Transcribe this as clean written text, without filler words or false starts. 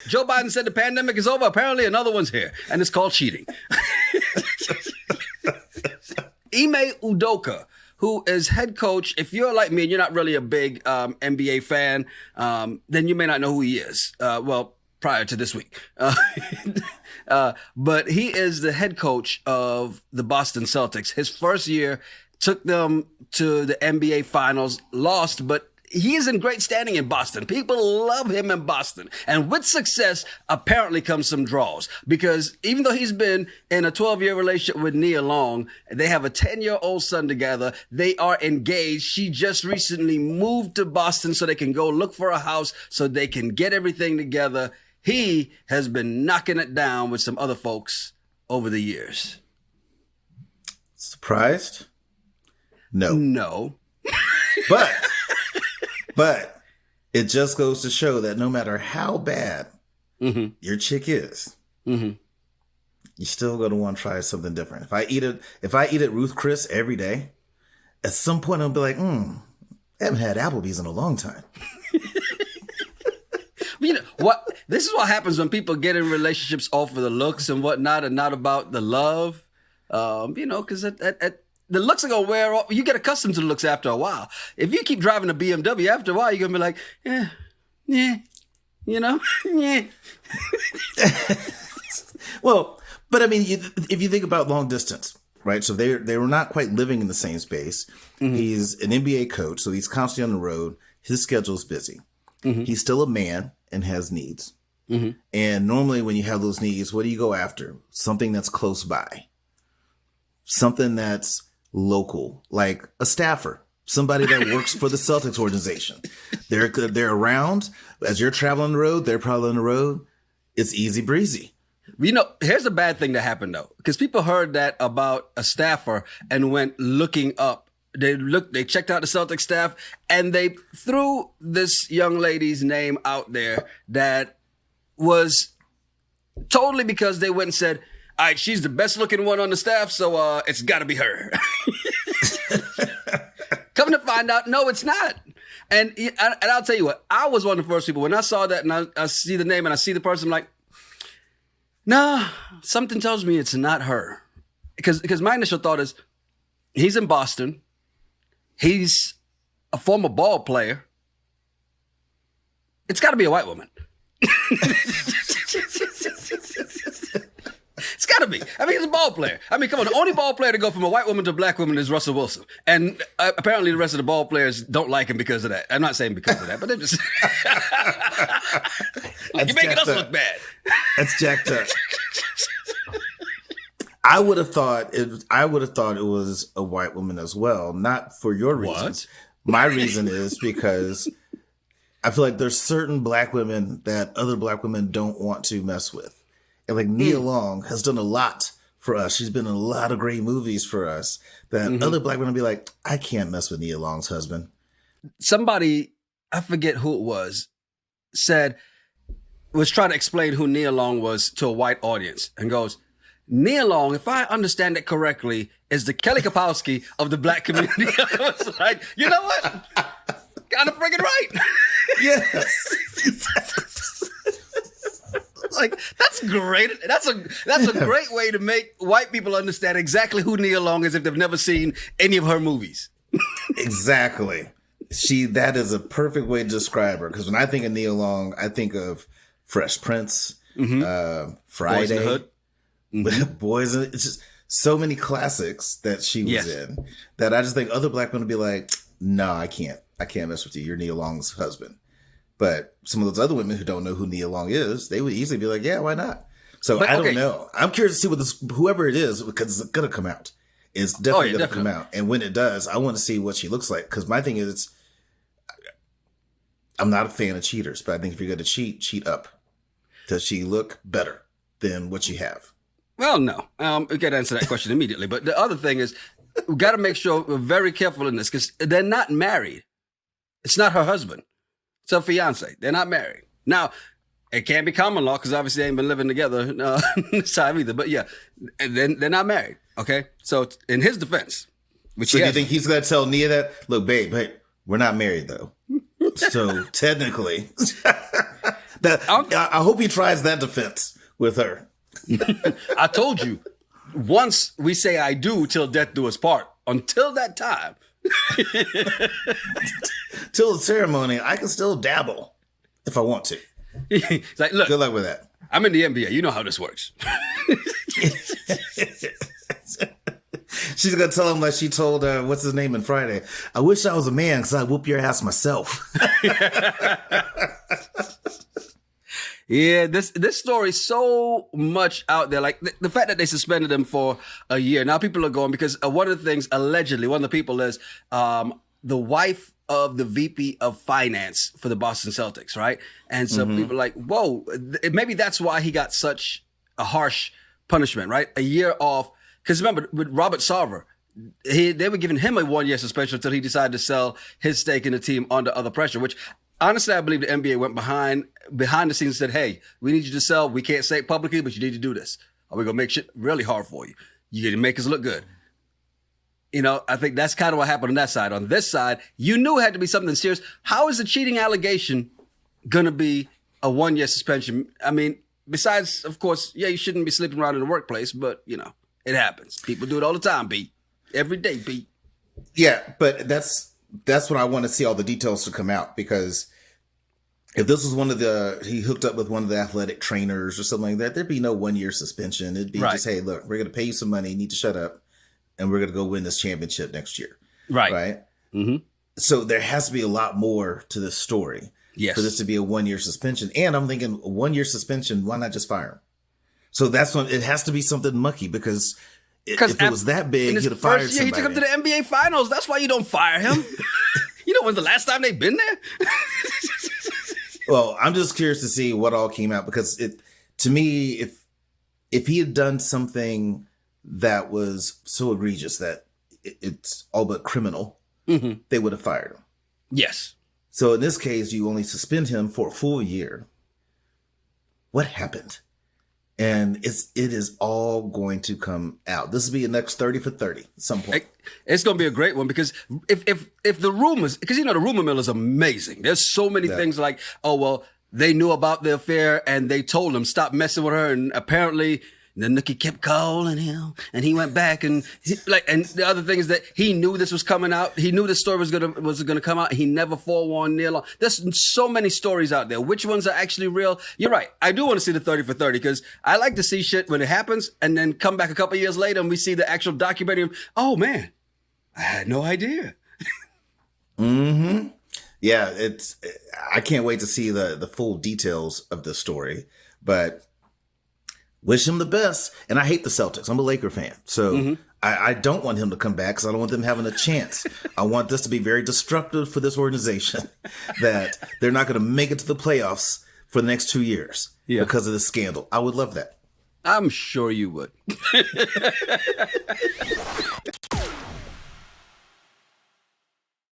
Joe Biden said the pandemic is over. Apparently another one's here, and it's called cheating. Ime Udoka, who is head coach. If you're like me and you're not really a big NBA fan, then you may not know who he is. Prior to this week. But he is the head coach of the Boston Celtics. His first year took them to the NBA Finals, lost, but he is in great standing in Boston. People love him in Boston. And with success, apparently comes some draws. Because even though he's been in a 12-year relationship with Nia Long, they have a 10-year-old son together. They are engaged. She just recently moved to Boston so they can go look for a house so they can get everything together. He has been knocking it down with some other folks over the years. Surprised? No. But it just goes to show that no matter how bad your chick is, you're still going to want to try something different. If I eat at Ruth Chris every day, at some point I'll be like, I haven't had Applebee's in a long time. You know what? This is what happens when people get in relationships all for the looks and whatnot, and not about the love. Because the looks are gonna wear off. You get accustomed to the looks after a while. If you keep driving a BMW, after a while you're gonna be like, yeah. Well, but I mean, if you think about long distance, right? So they were not quite living in the same space. He's an NBA coach, so he's constantly on the road. His schedule's busy. He's still a man and has needs. And normally when you have those needs, what do you go after? Something that's close by. Something that's local, like a staffer, somebody that works for the Celtics organization. They're around. As you're traveling the road, they're probably on the road. It's easy breezy. Here's a bad thing that happened though, because people heard that about a staffer and went looking up. They checked out the Celtics staff and they threw this young lady's name out there that was totally because they went and said, all right, she's the best looking one on the staff, so it's got to be her. Come to find out, no, it's not. And I'll tell you what, I was one of the first people, when I saw that and I see the name and I see the person, I'm like, nah, something tells me it's not her. Because my initial thought is, he's in Boston. He's a former ball player. It's got to be a white woman. It's got to be. I mean, he's a ball player. I mean, come on. The only ball player to go from a white woman to a black woman is Russell Wilson. And apparently the rest of the ball players don't like him because of that. I'm not saying because of that, but they're just... You're making us look bad. That's jacked up. I would have thought it was a white woman as well, not for your reasons. What? My reason is because I feel like there's certain black women that other black women don't want to mess with. And like Nia Long has done a lot for us. She's been in a lot of great movies for us that other black women be like, I can't mess with Nia Long's husband. Somebody, I forget who it was trying to explain who Nia Long was to a white audience and goes, Nia Long, if I understand it correctly, is the Kelly Kapowski of the black community. I was like, you know what? Kind of freaking right. Yes. Like, that's great. That's a great way to make white people understand exactly who Nia Long is if they've never seen any of her movies. Exactly. That is a perfect way to describe her. Because when I think of Nia Long, I think of Fresh Prince, Friday. Boys in the Hood. Boys, it's just so many classics that she was in that I just think other black women would be like, no, I can't mess with you. You're Nia Long's husband. But some of those other women who don't know who Nia Long is, they would easily be like, yeah, why not? So I don't know. I'm curious to see whoever it is, because it's going to come out. It's definitely going to come out. And when it does, I want to see what she looks like. Because my thing is, I'm not a fan of cheaters, but I think if you're going to cheat up. Does she look better than what you have? Well, no. We got to answer that question immediately. But the other thing is, we got to make sure we're very careful in this because they're not married. It's not her husband. It's her fiance. They're not married. Now, it can't be common law because obviously they ain't been living together this time either. But yeah, they're not married. Okay? So in his defense. So do you think he's going to tell Nia that, look, babe, we're not married though. So technically. I hope he tries that defense with her. I told you, once we say I do till death do us part. Until that time. Till the ceremony, I can still dabble if I want to. It's like, look, good luck with that. I'm in the NBA. You know how this works. She's going to tell him like she told, what's his name in Friday? I wish I was a man because I'd whoop your ass myself. Yeah, this story is so much out there. Like the fact that they suspended him for a year. Now people are going because one of the things, allegedly, one of the people is the wife of the VP of finance for the Boston Celtics, right? And so people are like, whoa, maybe that's why he got such a harsh punishment, right? A year off. Because remember, with Robert Sarver, they were giving him a 1-year suspension until he decided to sell his stake in the team under other pressure, which honestly, I believe the NBA went behind the scenes and said, hey, we need you to sell. We can't say it publicly, but you need to do this. Or we're going to make shit really hard for you. You're going to make us look good. You know, I think that's kind of what happened on that side. On this side, you knew it had to be something serious. How is a cheating allegation going to be a 1-year suspension? I mean, besides, of course, yeah, you shouldn't be sleeping around in the workplace, but, you know, it happens. People do it all the time, B. Every day, B. Yeah, but that's when I want to see all the details to come out, because if this was he hooked up with one of the athletic trainers or something like that, there'd be no 1-year suspension. It'd be just, hey, look, we're going to pay you some money. You need to shut up. And we're going to go win this championship next year. Right. Right. Mm-hmm. So there has to be a lot more to this story for this to be a 1-year suspension. And I'm thinking a 1-year suspension, why not just fire him? So that's when it has to be something mucky, because if it was that big, he'd have fired somebody. He took him to the NBA Finals. That's why you don't fire him. You know, when's the last time they've been there? Well, I'm just curious to see what all came out, because to me, if he had done something that was so egregious that it's all but criminal, they would have fired him. Yes. So in this case, you only suspend him for a full year. What happened? And it is all going to come out. This will be the next 30 for 30 at some point. It's going to be a great one, because if the rumors, because you know the rumor mill is amazing. There's so many things like, oh well, they knew about the affair and they told him stop messing with her, and apparently the nookie kept calling him, and he went back, and and the other thing is that he knew this was coming out. He knew this story was gonna come out. He never forewarned Neil. There's so many stories out there. Which ones are actually real? You're right. I do want to see the 30 for 30, because I like to see shit when it happens, and then come back a couple of years later and we see the actual documentary of, oh man, I had no idea. Mm-hmm. Yeah, I can't wait to see the full details of the story, but wish him the best. And I hate the Celtics. I'm a Laker fan. So I don't want him to come back, because I don't want them having a chance. I want this to be very destructive for this organization, that they're not going to make it to the playoffs for the next 2 years because of this scandal. I would love that. I'm sure you would.